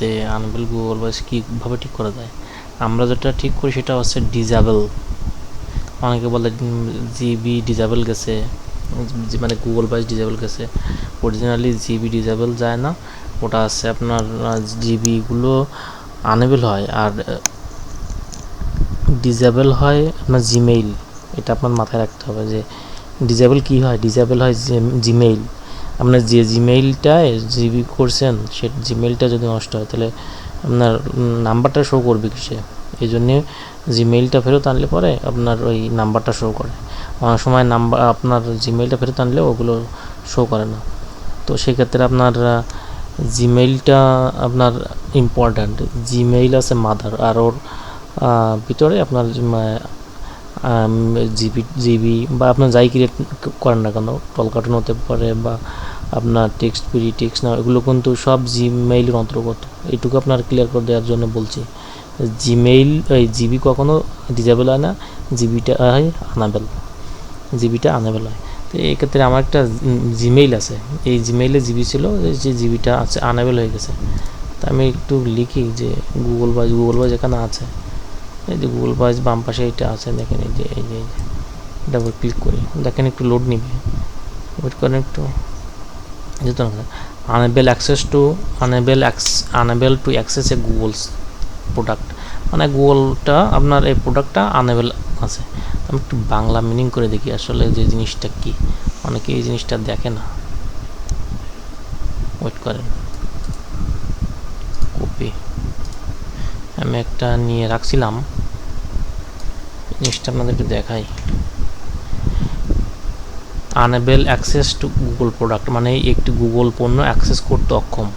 যে unable Google voice কীভাবে ঠিক করা যায়। আমরা যেটা ঠিক করি সেটা হচ্ছে ডিজেবল। অনেকে বলে জিবি ডিজেবল গেছে, মানে গুগল ভয়েস ডিজেবল গেছে। অরিজিনালি জিবি ডিজেবল যায় না, ওটা আছে আপনার জিবিগুলো আনএবল হয় আর ডিজেবল হয় আপনার জিমেইল। এটা আপনার মাথায় রাখতে হবে যে ডিজেবল কী হয়, ডিজেবল হয় জিমেইল। আপনার যে জিমেইলটায় জিবি করছেন সে জিমেইলটা যদি নষ্ট হয় তাহলে আপনার নাম্বারটা শো করবে কিসে, এই জন্যে জিমেইলটা ফেরত আনলে পরে আপনার ওই নাম্বারটা শো করে। অনেক সময় নাম্বার আপনার জিমেইলটা ফেরত আনলেও ওগুলো শো করে না। তো সেক্ষেত্রে আপনার জিমেইলটা আপনার ইম্পর্ট্যান্ট। জিমেইল আছে মাদার, আর ওর ভিতরে আপনার জিবি বা আপনার যাই ক্রিয়েট করেন না কেন, টল কার্টুন হতে পারে বা আপনার টেক্সট পিডি টেক্সট না, এগুলো কিন্তু সব জিমেইলের অন্তর্গত। এইটুকু আপনার ক্লিয়ার করে দেওয়ার জন্য বলছি। জিমেইল এই জিবি কখনো ডিজেবল হয় না, জিবিটা হয় আনাবেল, জিবিটা আনাবেল হয়। তো এই ক্ষেত্রে আমার একটা জিমেইল আছে, এই জিমেইলে জিবি ছিল, যে জিবিটা আছে আনাবেল হয়ে গেছে। তা আমি একটু লিখি যে গুগল ভয়েস এখানে আছে, এই যে গুগল ভয়েস বাম পাশে এটা আছে, দেখেন এই যে ডাবল ক্লিক করি, দেখেন একটু লোড নিবে, ওয়েট করেন একটু। যেহেতু unable to access A Google's product, মানে গুগলটা আপনার এই প্রোডাক্টটা আনএবল আছে। আমি একটু বাংলা মিনিং করে দেখি আসলে যে জিনিসটা কি, অনেকে এই জিনিসটা দেখে না। ওয়েট করেন, কপি আমি একটা নিয়ে রাখছিলাম, জিনিসটা আপনাদেরকে দেখাই। Unable access to Google product মানে একটি গুগল পণ্য অ্যাক্সেস করতে অক্ষম,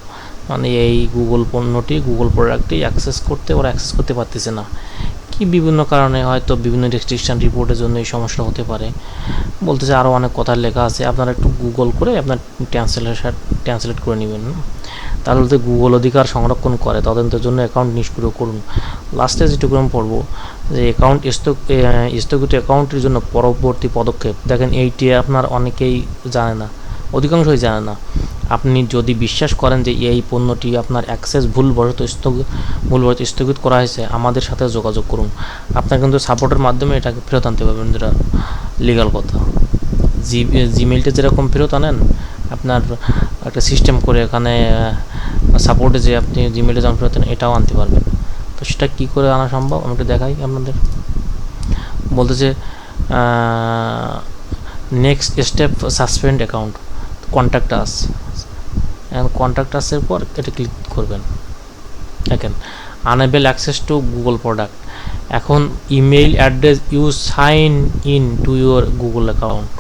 মানে এই গুগল পণ্যটি গুগল প্রোডাক্টটি অ্যাক্সেস করতে পারতেছে না। কি বিভিন্ন কারণে, হয়তো বিভিন্ন রেস্ট্রিকশান রিপোর্টের জন্য এই সমস্যা হতে পারে। বলতেছে আরও অনেক কথা লেখা আছে, আপনারা একটু গুগল করে আপনার ট্রান্সলেট করে নেবেন। তাহলে তো গুগল অধিকার সংরক্ষণ করে তদন্তের জন্য অ্যাকাউন্ট নিষ্ক্রিয় করুন। লাস্টে যেটুকু আমি পড়বো যে অ্যাকাউন্ট স্থগিত অ্যাকাউন্টের জন্য পরবর্তী পদক্ষেপ। দেখেন এইটি আপনার অনেকেই জানে না, অধিকাংশই জানে না। আপনি যদি বিশ্বাস করেন যে এই পণ্যটি আপনার অ্যাক্সেস ভুলবশত স্থগিত করা হয়েছে, আমাদের সাথে যোগাযোগ করুন। আপনার কিন্তু সাপোর্টের মাধ্যমে এটাকে ফেরত আনতে পারবেন, যেটা লিগাল কথা। জিমেইলটা যেরকম ফেরত আনেন, আপনার একটা সিস্টেম করে এখানে সাপোর্টে যে আপনি জিমেইলে যেমন ফেরত আনেন এটাও আনতে পারবেন। তো সেটা কী করে আনা সম্ভব আমি একটু দেখাই আপনাদের। বলতেছে next step suspend account, contact us, contact আসের পর এটা ক্লিক করবেন। দেখেন enable access to Google product. এখন email address you sign in to your Google account.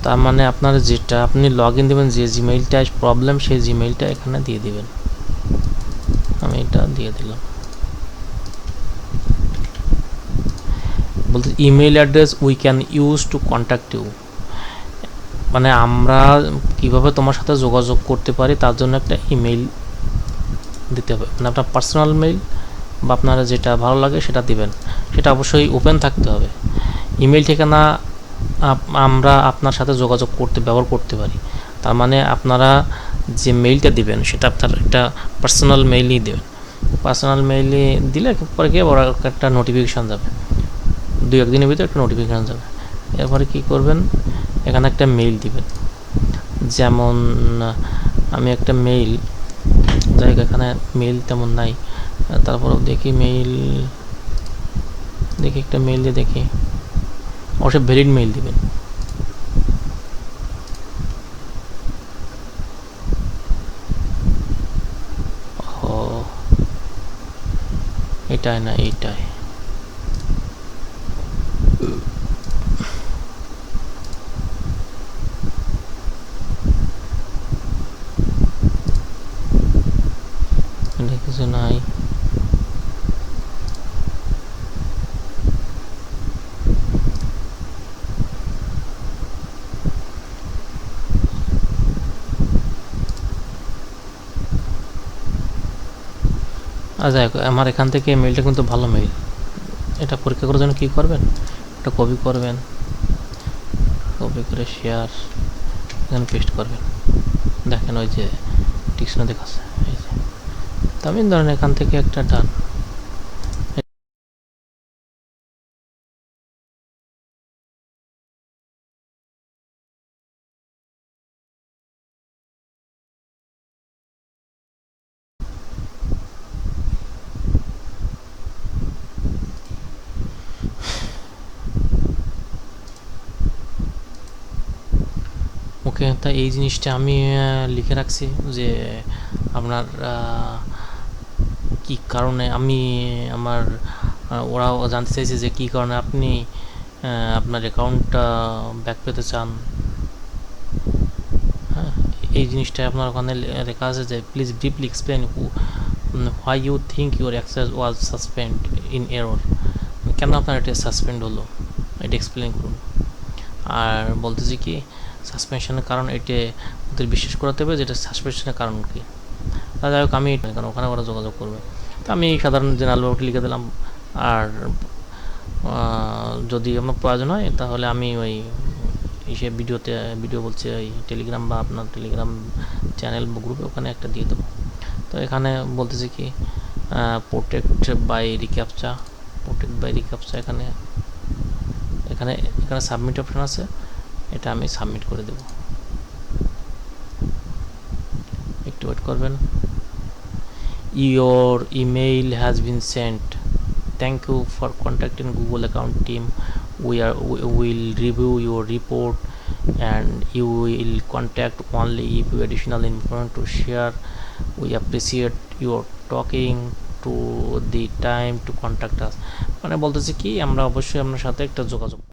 তার মানে আপনার যেটা আপনি লগ ইন দেবেন, যে জিমেইলটা প্রবলেম সেই জিমেইলটা এখানে দিয়ে দিবেন। আমি এটা দিয়ে দিলাম। বলতে email address we can use to contact you, মানে আমরা কিভাবে তোমার সাথে যোগাযোগ করতে পারি তার জন্য একটা ইমেইল দিতে হবে। মানে আপনার পার্সোনাল মেইল বা আপনারা যেটা ভালো লাগে সেটা দিবেন, সেটা অবশ্যই ওপেন থাকতে হবে। ইমেইল ঠিকানা আমরা আপনার সাথে যোগাযোগ ব্যবহার করতে পারি। তার মানে আপনারা যে মেইলটা দিবেন সেটা আপনার একটা পার্সোনাল মেইলই দেবেন। পার্সোনাল মেইলে দিলে পরে কি বড় একটা নোটিফিকেশান যাবে, 2-1 দিনের ভিতরে একটা নোটিফিকেশান যাবে। এরপরে কী করবেন, এখানে একটা মেইল দিবেন। যেমন আমি একটা মেইল, যাই হোক এখানে মেইল তেমন নাই, তারপরেও দেখি একটা মেইল দিয়ে দেখি। অবশ্যই ভ্যালিড মেইল দিবেন। ও এটাই না, এইটাই। এটা কিছু নাই। যাই হোক আমার এখান থেকে মেইলটা কিন্তু ভালো মেইল। এটা পরীক্ষা করার জন্য কী করবেন, এটা কপি করবেন, কপি করে শেয়ার এখানে পেস্ট করবেন। দেখেন ওই যে টিকচিহ্ন দেখাচ্ছে, এই যে। তো আমি ধরেন এখান থেকে একটা ডান। ওকে, তা এই জিনিসটা আমি লিখে রাখছি যে আপনার কি কারণে আমি আমার ওরাও জানতে চাইছে যে কি কারণে আপনি আপনার অ্যাকাউন্টটা ব্যাক পেতে চান। হ্যাঁ, এই জিনিসটা আপনার ওখানে লেখা আছে যে please deeply explain why you think your access was suspend in error. কেন আপনার এটা সাসপেন্ড হলো, এটা এক্সপ্লেন করুন। আর বলতেছি কি সাসপেনশনের কারণ এটা ওদের বিশ্বাস করাতে হবে যেটা সাসপেনশনের কারণ কি। তা যাই হোক, আমি কারণ ওখানে ওরা যোগাযোগ করবে। তো আমি সাধারণ জেনারেলভাবে লিখে দিলাম। আর যদি আমার প্রয়োজন হয় তাহলে আমি ওই সে ভিডিও বলছে ওই টেলিগ্রাম বা আপনার টেলিগ্রাম চ্যানেল বা গ্রুপে ওখানে একটা দিয়ে দেবো। তো এখানে বলতেছে কি প্রোটেক্ট বাই রিক্যাপচা এখানে এখানে এখানে সাবমিট অপশন আছে, এটা আমি সাবমিট করে দেব। একটু ওয়েট করবেন। Your email has been sent, thank you for contacting Google account team, we will review your report and you will contact only if you additional information to share. We appreciate your talking to the time to contact us। মানে বলতেছে কি আমরা অবশ্যই আপনার সাথে একটা যোগাযোগ